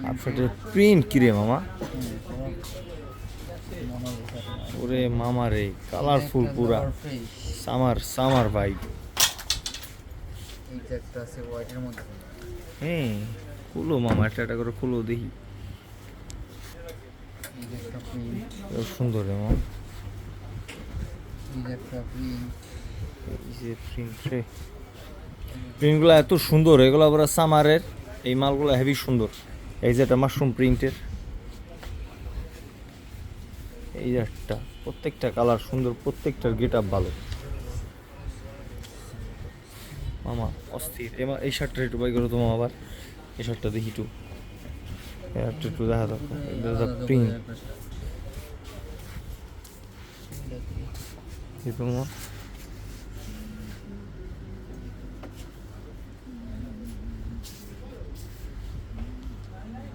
আপসাটের print কিরে মামা? ওরে মামা রে, কালারফুল পুরা সামার সামার ভাই। হ্যাঁ, খুলো মামা, একটা একটা করে খুলো দেখি। সুন্দর রে মামা, প্রিন্টগুলো এত সুন্দর, এগুলো পুরো সামারের। এই মালগুলো হেভি সুন্দর। এই যে একটা মাশরুম প্রিন্টের, এই যে একটা, প্রত্যেকটা কালার সুন্দর, প্রত্যেকটার গেট আপ ভালো মামা, অস্থির। এই শার্টটা একটু বাই করো তো মামা, আবার এই শার্টটা দেখি একটু, একটু দেখা দাও। এটা প্রিন্ট